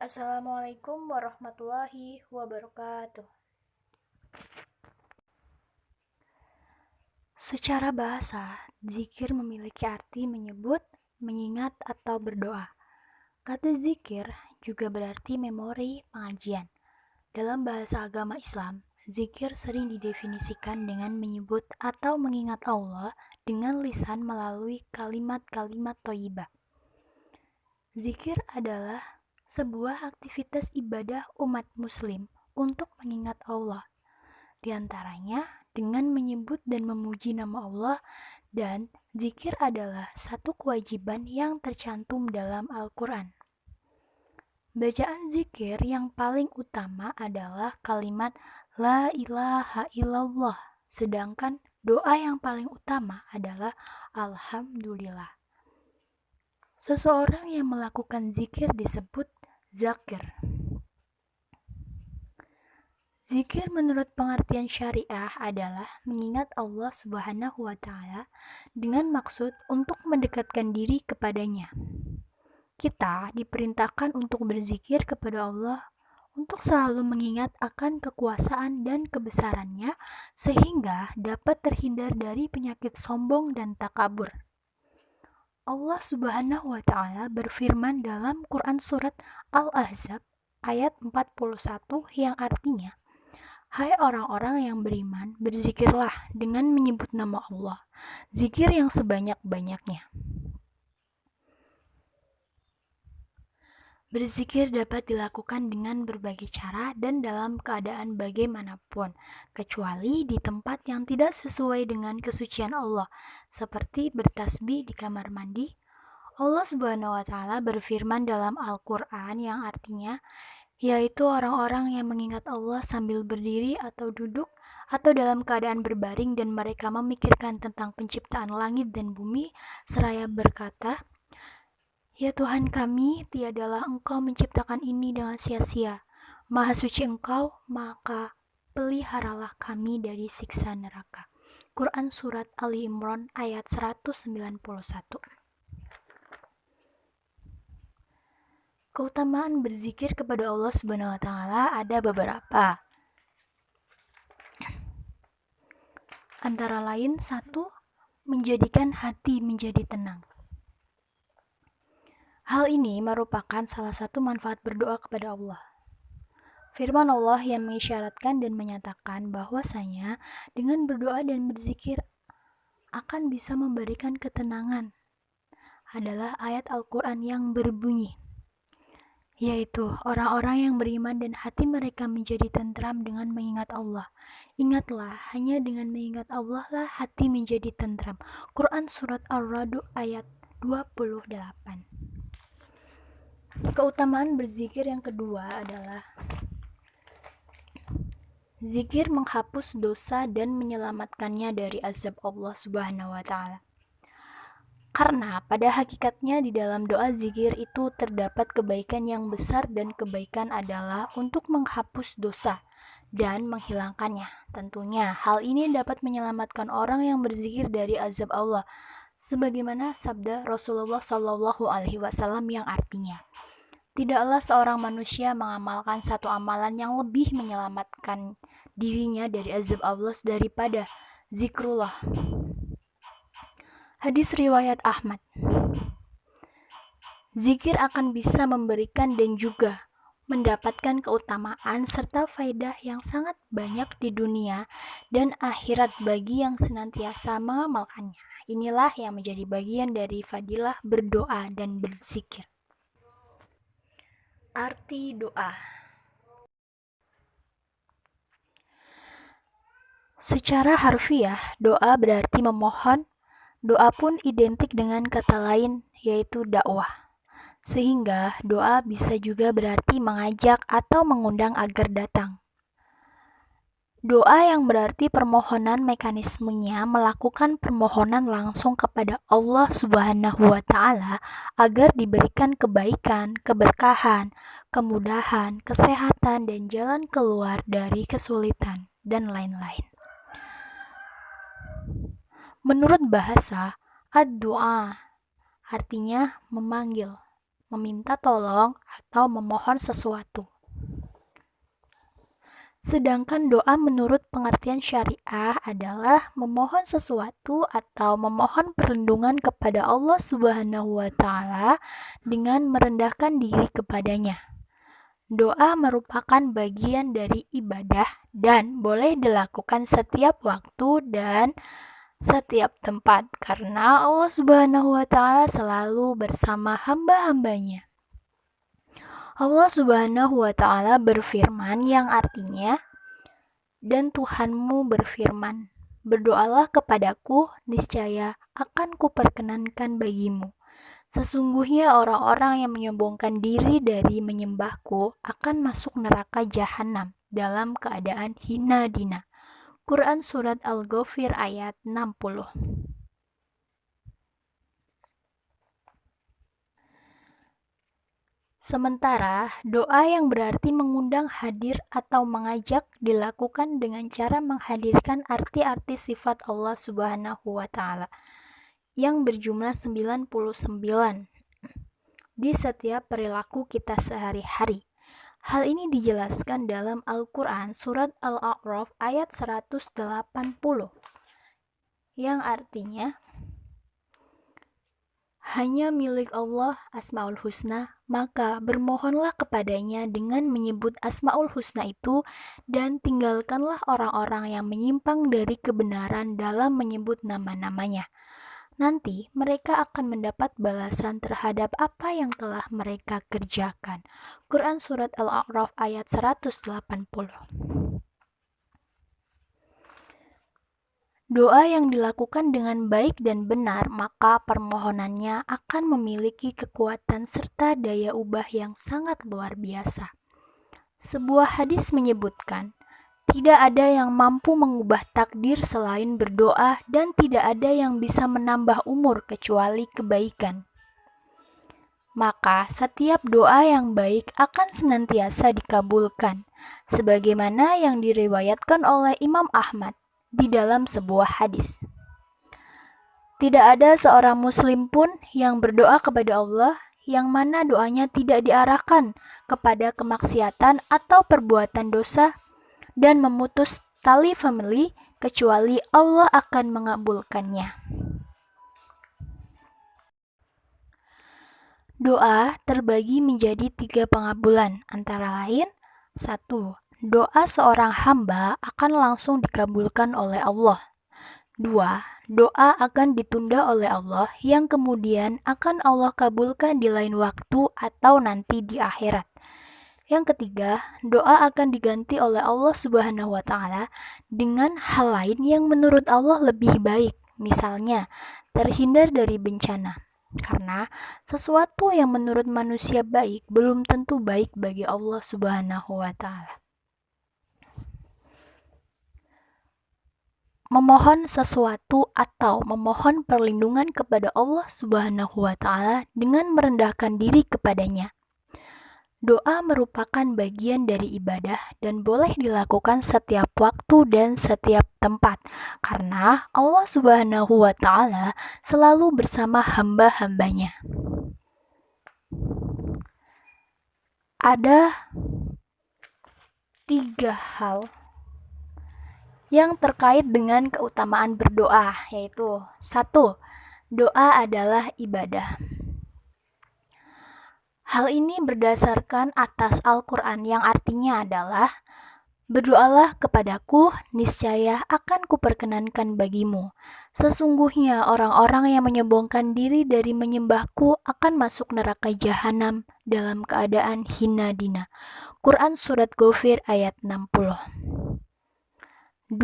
Assalamualaikum warahmatullahi wabarakatuh. Secara bahasa, zikir memiliki arti menyebut, mengingat, atau berdoa. Kata zikir juga berarti memori pengajian. Dalam bahasa agama Islam, zikir sering didefinisikan dengan menyebut atau mengingat Allah dengan lisan melalui kalimat-kalimat thayyibah. Zikir adalah sebuah aktivitas ibadah umat muslim untuk mengingat Allah. Di antaranya dengan menyebut dan memuji nama Allah, dan zikir adalah satu kewajiban yang tercantum dalam Al-Quran. Bacaan zikir yang paling utama adalah kalimat La ilaha illallah, sedangkan doa yang paling utama adalah Alhamdulillah. Seseorang yang melakukan zikir disebut zakir. Zikir menurut pengertian syariah adalah mengingat Allah Subhanahu wa Ta'ala dengan maksud untuk mendekatkan diri kepadanya. Kita diperintahkan untuk berzikir kepada Allah untuk selalu mengingat akan kekuasaan dan kebesarannya sehingga dapat terhindar dari penyakit sombong dan takabur. Allah Subhanahu wa Ta'ala berfirman dalam Quran surat Al-Ahzab ayat 41 yang artinya, Hai orang-orang yang beriman, berzikirlah dengan menyebut nama Allah, zikir yang sebanyak-banyaknya. Berzikir dapat dilakukan dengan berbagai cara dan dalam keadaan bagaimanapun, kecuali di tempat yang tidak sesuai dengan kesucian Allah, seperti bertasbih di kamar mandi. Allah Subhanahu wa Ta'ala berfirman dalam Al-Quran yang artinya, yaitu orang-orang yang mengingat Allah sambil berdiri atau duduk atau dalam keadaan berbaring dan mereka memikirkan tentang penciptaan langit dan bumi seraya berkata, Ya Tuhan kami, tiadalah Engkau menciptakan ini dengan sia-sia. Maha suci Engkau, maka peliharalah kami dari siksa neraka. Quran Surat Ali Imran ayat 191. Keutamaan berzikir kepada Allah Subhanahu wa Ta'ala ada beberapa. Antara lain, 1. Menjadikan hati menjadi tenang. Hal ini merupakan salah satu manfaat berdoa kepada Allah. Firman Allah yang mengisyaratkan dan menyatakan bahwasanya dengan berdoa dan berzikir akan bisa memberikan ketenangan adalah ayat Al-Quran yang berbunyi, yaitu orang-orang yang beriman dan hati mereka menjadi tentram dengan mengingat Allah. Ingatlah, hanya dengan mengingat Allah lah hati menjadi tentram. Quran Surat Ar-Ra'd ayat 28. Keutamaan berzikir yang kedua adalah zikir menghapus dosa dan menyelamatkannya dari azab Allah Subhanahu wa Ta'ala. Karena pada hakikatnya di dalam doa zikir itu terdapat kebaikan yang besar dan kebaikan adalah untuk menghapus dosa dan menghilangkannya. Tentunya hal ini dapat menyelamatkan orang yang berzikir dari azab Allah, sebagaimana sabda Rasulullah SAW yang artinya, tidaklah seorang manusia mengamalkan satu amalan yang lebih menyelamatkan dirinya dari azab Allah daripada zikrullah. Hadis riwayat Ahmad. Zikir akan bisa memberikan dan juga mendapatkan keutamaan serta faedah yang sangat banyak di dunia dan akhirat bagi yang senantiasa mengamalkannya. Inilah yang menjadi bagian dari fadilah berdoa dan berzikir. Arti doa. Secara harfiah, doa berarti memohon. Doa pun identik dengan kata lain, yaitu dakwah. Sehingga doa bisa juga berarti mengajak atau mengundang agar datang. Doa yang berarti permohonan mekanismenya melakukan permohonan langsung kepada Allah Subhanahu wa Ta'ala agar diberikan kebaikan, keberkahan, kemudahan, kesehatan, dan jalan keluar dari kesulitan, dan lain-lain. Menurut bahasa, ad-du'a artinya memanggil, meminta tolong, atau memohon sesuatu. Sedangkan doa menurut pengertian syariah adalah memohon sesuatu atau memohon perlindungan kepada Allah Subhanahu wa Ta'ala dengan merendahkan diri kepadanya. Doa merupakan bagian dari ibadah dan boleh dilakukan setiap waktu dan setiap tempat karena Allah Subhanahu wa Ta'ala selalu bersama hamba-hambanya. Allah Subhanahu wa Ta'ala berfirman yang artinya, dan Tuhanmu berfirman, berdoalah kepadaku, niscaya akan kuperkenankan bagimu. Sesungguhnya orang-orang yang menyombongkan diri dari menyembahku akan masuk neraka jahanam dalam keadaan hina dina. Quran Surat Al-Ghafir ayat 60. Sementara, doa yang berarti mengundang hadir atau mengajak dilakukan dengan cara menghadirkan arti-arti sifat Allah Subhanahu wa Ta'ala yang berjumlah 99 di setiap perilaku kita sehari-hari. Hal ini dijelaskan dalam Al-Quran Surat Al-A'raf ayat 180 yang artinya, hanya milik Allah Asmaul Husna, maka bermohonlah kepadanya dengan menyebut Asmaul Husna itu dan tinggalkanlah orang-orang yang menyimpang dari kebenaran dalam menyebut nama-namanya. Nanti mereka akan mendapat balasan terhadap apa yang telah mereka kerjakan. Quran Surat Al-A'raf ayat 180. Doa yang dilakukan dengan baik dan benar, maka permohonannya akan memiliki kekuatan serta daya ubah yang sangat luar biasa. Sebuah hadis menyebutkan, tidak ada yang mampu mengubah takdir selain berdoa dan tidak ada yang bisa menambah umur kecuali kebaikan. Maka setiap doa yang baik akan senantiasa dikabulkan, sebagaimana yang diriwayatkan oleh Imam Ahmad di dalam sebuah hadis. Tidak ada seorang muslim pun yang berdoa kepada Allah yang mana doanya tidak diarahkan kepada kemaksiatan atau perbuatan dosa dan memutus tali famili kecuali Allah akan mengabulkannya. Doa terbagi menjadi 3 pengabulan, antara lain 1. Doa seorang hamba akan langsung dikabulkan oleh Allah. 2. Doa akan ditunda oleh Allah yang kemudian akan Allah kabulkan di lain waktu atau nanti di akhirat. Yang ketiga, doa akan diganti oleh Allah Subhanahu wa Ta'ala dengan hal lain yang menurut Allah lebih baik, misalnya terhindar dari bencana. Karena sesuatu yang menurut manusia baik belum tentu baik bagi Allah Subhanahu wa Ta'ala. Memohon sesuatu atau memohon perlindungan kepada Allah Subhanahu wa Ta'ala dengan merendahkan diri kepadanya. Doa merupakan bagian dari ibadah dan boleh dilakukan setiap waktu dan setiap tempat karena Allah Subhanahu wa Ta'ala selalu bersama hamba-hambanya. Ada 3 hal yang terkait dengan keutamaan berdoa, yaitu 1. Doa adalah ibadah. Hal ini berdasarkan atas Al-Quran yang artinya adalah, berdoalah kepadaku, niscaya akan kuperkenankan bagimu. Sesungguhnya orang-orang yang menyombongkan diri dari menyembahku akan masuk neraka jahanam dalam keadaan hina dina. Quran Surat Ghafir ayat 60. 2.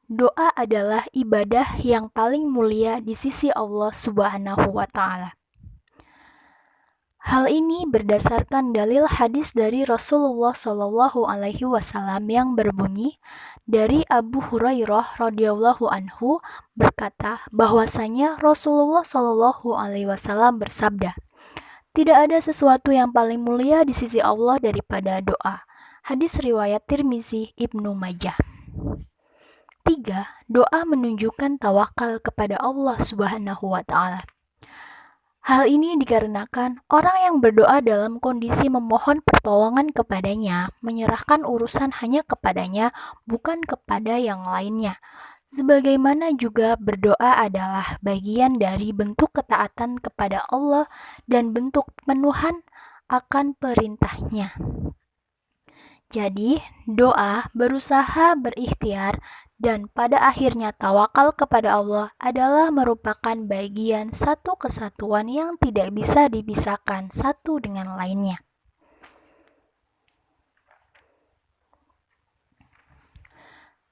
Doa adalah ibadah yang paling mulia di sisi Allah Subhanahu wa Ta'ala. Hal ini berdasarkan dalil hadis dari Rasulullah Shallallahu Alaihi Wasallam yang berbunyi dari Abu Hurairah radhiyallahu anhu berkata bahwasanya Rasulullah Shallallahu Alaihi Wasallam bersabda, tidak ada sesuatu yang paling mulia di sisi Allah daripada doa. Hadis riwayat Tirmizi, Ibnu Majah. 3. Doa menunjukkan tawakal kepada Allah Subhanahu wa Ta'ala. Hal ini dikarenakan orang yang berdoa dalam kondisi memohon pertolongan kepadanya, menyerahkan urusan hanya kepadanya, bukan kepada yang lainnya. Sebagaimana juga berdoa adalah bagian dari bentuk ketaatan kepada Allah dan bentuk pemenuhan akan perintahnya. Jadi, doa, berusaha berikhtiar, dan pada akhirnya tawakal kepada Allah adalah merupakan bagian satu kesatuan yang tidak bisa dipisahkan satu dengan lainnya.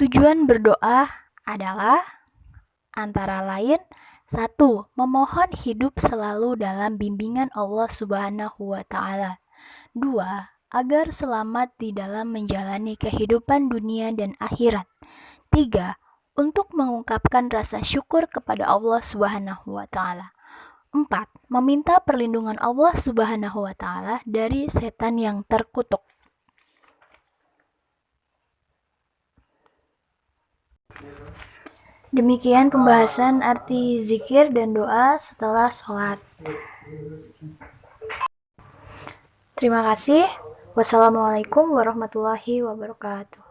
Tujuan berdoa adalah antara lain 1. Memohon hidup selalu dalam bimbingan Allah Subhanahu wa taala. 2. Agar selamat di dalam menjalani kehidupan dunia dan akhirat. 3. Untuk mengungkapkan rasa syukur kepada Allah Subhanahu wa taala. 4. Meminta perlindungan Allah Subhanahu wa taala dari setan yang terkutuk. Demikian pembahasan arti zikir dan doa setelah sholat. Terima kasih. Wassalamualaikum warahmatullahi wabarakatuh.